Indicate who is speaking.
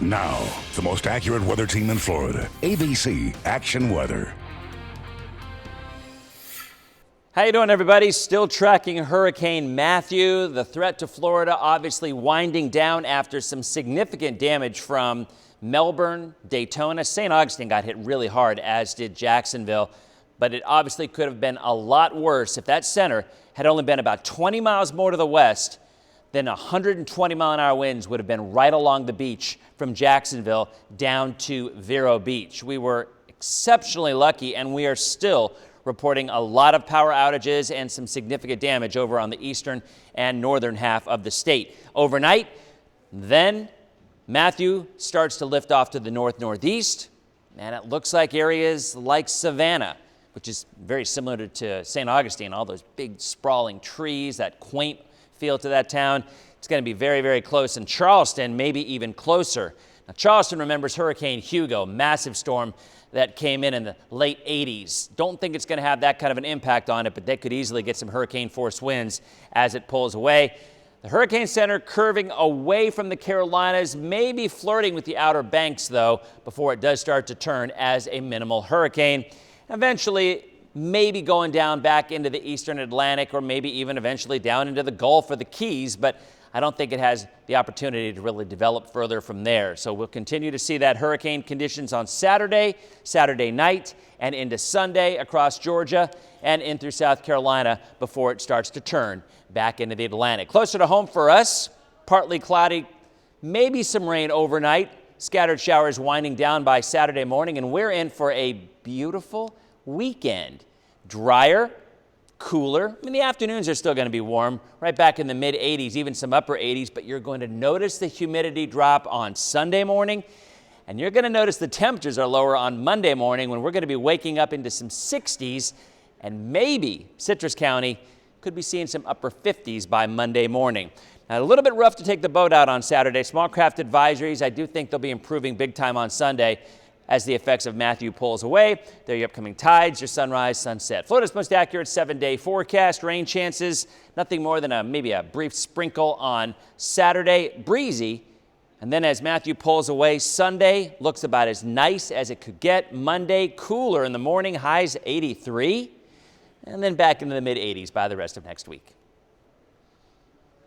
Speaker 1: Now, the most accurate weather team in Florida, ABC Action Weather.
Speaker 2: How you doing, everybody? Still tracking Hurricane Matthew. The threat to Florida obviously winding down after some significant damage from Melbourne, Daytona. St. Augustine got hit really hard, as did Jacksonville. But it obviously could have been a lot worse if that center had only been about 20 miles more to the west. Then 120-mile-an-hour winds would have been right along the beach from Jacksonville down to Vero Beach. We were exceptionally lucky, and we are still reporting a lot of power outages and some significant damage over on the eastern and northern half of the state. Overnight, then Matthew starts to lift off to the north-northeast, and it looks like areas like Savannah, which is very similar to St. Augustine, all those big sprawling trees, that quaint feel to that town. It's going to be very, very close. And Charleston, maybe even closer. Now, Charleston remembers Hurricane Hugo, massive storm that came in the late 80s. Don't think it's going to have that kind of an impact on it, but they could easily get some hurricane force winds as it pulls away. The Hurricane Center curving away from the Carolinas, maybe flirting with the Outer Banks, though, before it does start to turn as a minimal hurricane. Eventually, maybe going down back into the eastern Atlantic, or maybe even eventually down into the Gulf or the Keys, but I don't think it has the opportunity to really develop further from there. So we'll continue to see that hurricane conditions on Saturday, Saturday night, and into Sunday across Georgia and in through South Carolina before it starts to turn back into the Atlantic. Closer to home for us, partly cloudy, maybe some rain overnight, scattered showers winding down by Saturday morning, and we're in for a beautiful weekend. Drier, cooler. I mean, the afternoons are still going to be warm, right back in the mid 80s, even some upper 80s, but you're going to notice the humidity drop on Sunday morning, and you're going to notice the temperatures are lower on Monday morning when we're going to be waking up into some 60s, and maybe Citrus County could be seeing some upper 50s by Monday morning. Now, a little bit rough to take the boat out on Saturday. Small craft advisories, I do think they'll be improving big time on Sunday as the effects of Matthew pulls away. There are your upcoming tides, your sunrise, sunset. Florida's most accurate 7-day forecast. Rain chances, nothing more than maybe a brief sprinkle on Saturday. Breezy. And then as Matthew pulls away, Sunday looks about as nice as it could get. Monday, cooler in the morning, highs 83. And then back into the mid 80s by the rest of next week.